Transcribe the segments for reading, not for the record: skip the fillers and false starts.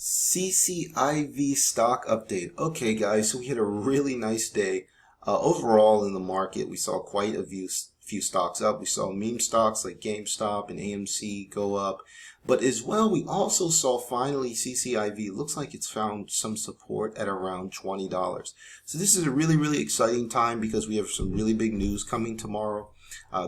CCIV stock update. Okay, guys, so we had a really nice day. Overall in the market, we saw quite a few stocks up. We saw meme stocks like GameStop and AMC go up. But as well, we also saw finally CCIV. Looks like it's found some support at around $20. So this is a really exciting time because we have some really big news coming tomorrow.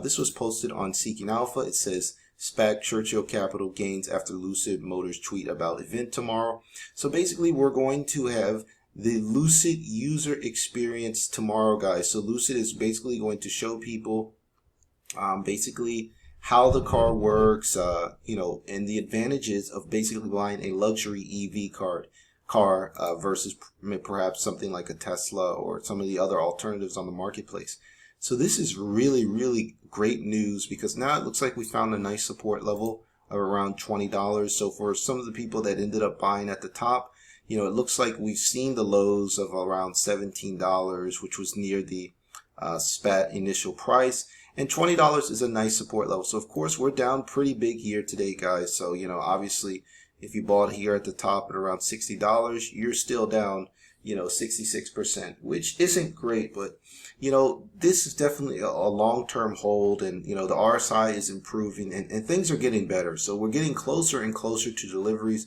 This was posted on Seeking Alpha. It says, SPAC Churchill Capital gains after Lucid Motors tweet about event tomorrow. So basically, we're going to have the Lucid user experience tomorrow, guys. So Lucid is basically going to show people basically how the car works, and the advantages of basically buying a luxury EV car versus perhaps something like a Tesla or some of the other alternatives on the marketplace. So this is really great news because now it looks like we found a nice support level of around $20. So for some of the people that ended up buying at the top, it looks like we've seen the lows of around $17, which was near the SPAT initial price. And $20 is a nice support level. So of course we're down pretty big here today, guys. So, obviously if you bought here at the top at around $60, you're still down 66%, which isn't great, but this is definitely a long-term hold, and the RSI is improving and things are getting better. So we're getting closer and closer to deliveries.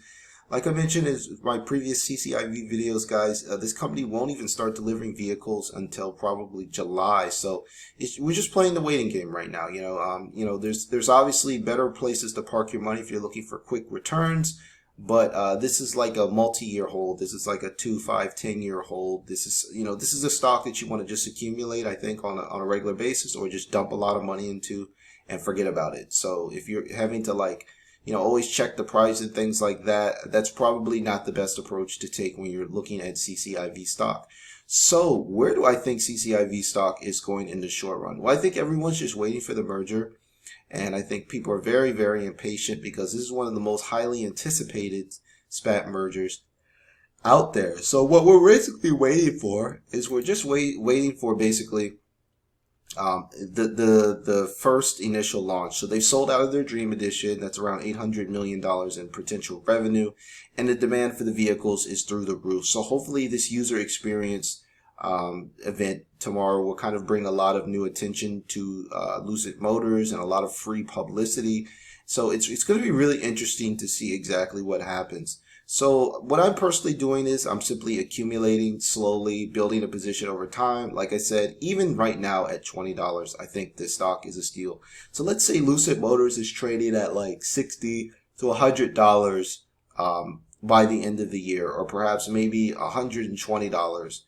Like I mentioned in my previous CCIV videos, guys, this company won't even start delivering vehicles until probably July. So we're just playing the waiting game right now. There's obviously better places to park your money if you're looking for quick returns. But this is like a multi-year hold. This is like a 2, 5, 10-year hold. This is a stock that you want to just accumulate, I think, on a regular basis, or just dump a lot of money into and forget about it. So if you're having to always check the price and things like that, that's probably not the best approach to take when you're looking at CCIV stock. So where do I think CCIV stock is going in the short run? Well, I think everyone's just waiting for the merger. And I think people are very impatient because this is one of the most highly anticipated SPAC mergers out there. So what we're basically waiting for is we're just waiting for basically the first initial launch. So they've sold out of their Dream Edition. That's around $800 million in potential revenue. And the demand for the vehicles is through the roof. So hopefully this user experience event tomorrow will kind of bring a lot of new attention to Lucid Motors and a lot of free publicity. So it's going to be really interesting to see exactly what happens. So what I'm personally doing is I'm simply accumulating slowly, building a position over time. Like I said, even right now at $20, I think this stock is a steal. So let's say Lucid Motors is trading at like $60 to $100 by the end of the year, or perhaps maybe $120.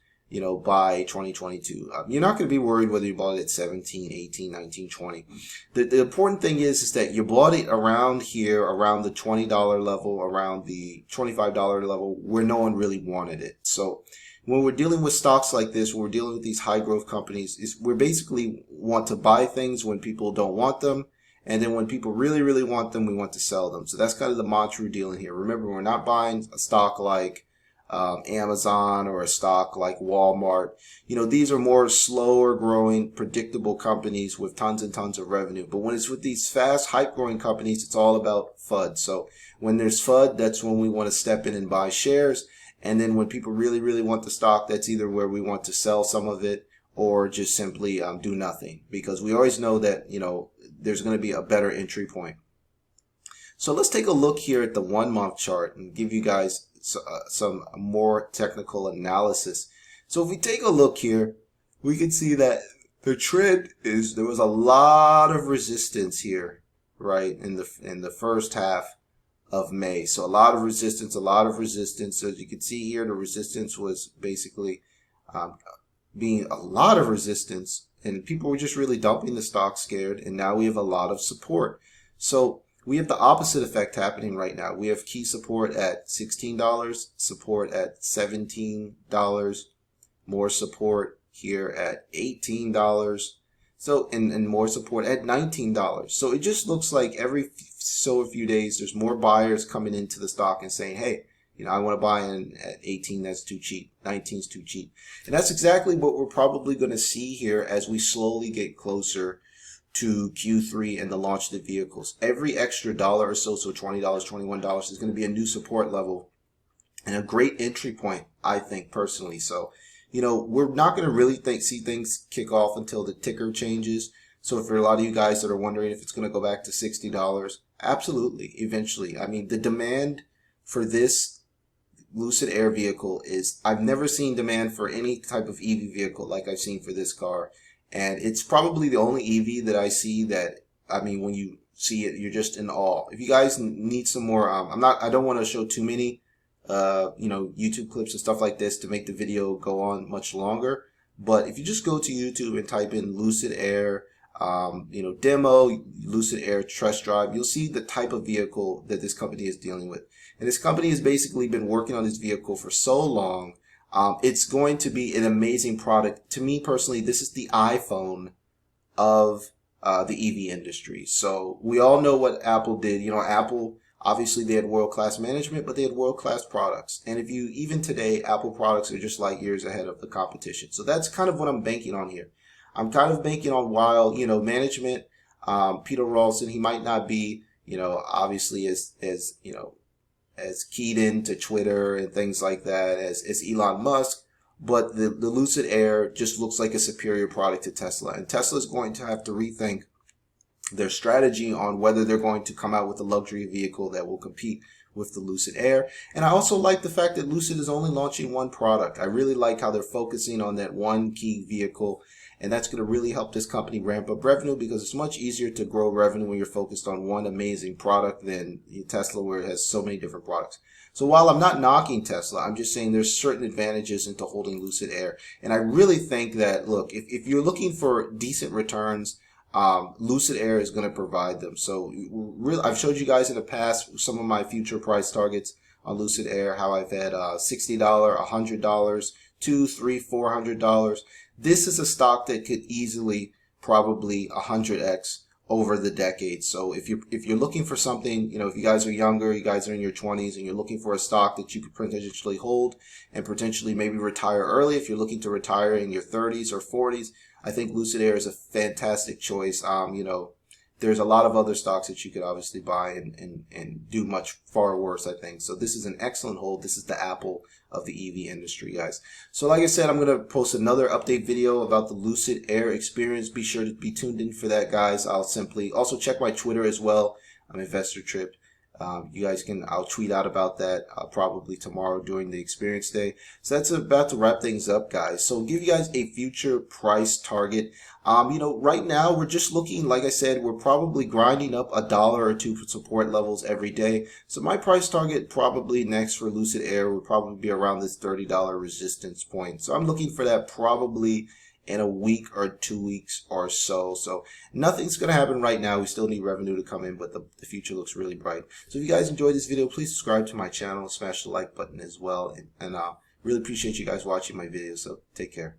By 2022. You're not going to be worried whether you bought it at 17, 18, 19, 20. The important thing is that you bought it around here, around the $20 level, around the $25 level, where no one really wanted it. So when we're dealing with stocks like this, when we're dealing with these high growth companies, we basically want to buy things when people don't want them. And then when people really want them, we want to sell them. So that's kind of the mantra we're dealing here. Remember, we're not buying a stock like Amazon or a stock like Walmart. These are more slower growing, predictable companies with tons and tons of revenue. But when it's with these fast, hype growing companies, it's all about FUD. So when there's FUD, that's when we want to step in and buy shares. And then when people really want the stock, that's either where we want to sell some of it or just simply do nothing, because we always know that, there's going to be a better entry point. So let's take a look here at the 1-month chart and give you guys some more technical analysis. So if we take a look here, we can see that the trend is there was a lot of resistance here, right, in the first half of May. So a lot of resistance. So as you can see here, the resistance was basically being a lot of resistance, and people were just really dumping the stock scared, and now we have a lot of support. So we have the opposite effect happening right now. We have key support at $16, support at $17, more support here at $18, so and more support at $19. So it just looks like every few days there's more buyers coming into the stock and saying, hey, I want to buy in at 18, that's too cheap. 19 is too cheap. And that's exactly what we're probably going to see here as we slowly get closer to Q3 and the launch of the vehicles. Every extra dollar or so $20, $21 is going to be a new support level and a great entry point, I think, personally. So, you know, we're not going to really see things kick off until the ticker changes. So for a lot of you guys that are wondering if it's going to go back to $60, absolutely, eventually. I mean, the demand for this Lucid Air vehicle is, I've never seen demand for any type of EV vehicle like I've seen for this car. And it's probably the only EV that I see that, I mean, when you see it, you're just in awe. If you guys need some more, I don't want to show too many, you know, YouTube clips and stuff like this to make the video go on much longer. But if you just go to YouTube and type in Lucid Air, you know, demo, Lucid Air test drive, you'll see the type of vehicle that this company is dealing with. And this company has basically been working on this vehicle for so long. It's going to be an amazing product. To me personally, this is the iPhone of the EV industry. So we all know what Apple did. You know, Apple, obviously they had world-class management, but they had world-class products. And if you, even today, Apple products are just light years ahead of the competition. So that's kind of what I'm banking on here. I'm kind of banking on, while, you know, management, Peter Rawlinson, he might not be, you know, obviously as you know, as keyed into Twitter and things like that as Elon Musk, but the Lucid Air just looks like a superior product to Tesla. And Tesla is going to have to rethink their strategy on whether they're going to come out with a luxury vehicle that will compete with the Lucid Air. And I also like the fact that Lucid is only launching one product. I really like how they're focusing on that one key vehicle, and that's going to really help this company ramp up revenue, because it's much easier to grow revenue when you're focused on one amazing product than Tesla, where it has so many different products. So while I'm not knocking Tesla, I'm just saying there's certain advantages into holding Lucid Air. And I really think that, look, if you're looking for decent returns, Lucid Air is going to provide them. So I've showed you guys in the past some of my future price targets on Lucid Air, how I've had $60, $100, $200, $300, $400. This is a stock that could easily probably 100x over the decade. So if you're looking for something, you know, if you guys are younger, you guys are in your 20s, and you're looking for a stock that you could potentially hold and potentially maybe retire early, if you're looking to retire in your 30s or 40s, I think Lucid Air is a fantastic choice. You know, there's a lot of other stocks that you could obviously buy and do much far worse, I think. So this is an excellent hold. This is the Apple of the EV industry, guys. So like I said, I'm going to post another update video about the Lucid Air experience. Be sure to be tuned in for that, guys. I'll simply also check my Twitter as well. I'm Investor Trip. You guys can, I'll tweet out about that probably tomorrow during the experience day. So that's about to wrap things up, guys. So give you guys a future price target. You know, right now we're just looking, like I said, we're probably grinding up $1 or $2 support levels every day. So my price target probably next for Lucid Air would probably be around this $30 resistance point. So I'm looking for that probably in a week or 2 weeks or so. So nothing's going to happen right now. We still need revenue to come in, but the future looks really bright. So if you guys enjoyed this video, please subscribe to my channel, smash the like button as well. And really appreciate you guys watching my videos. So take care.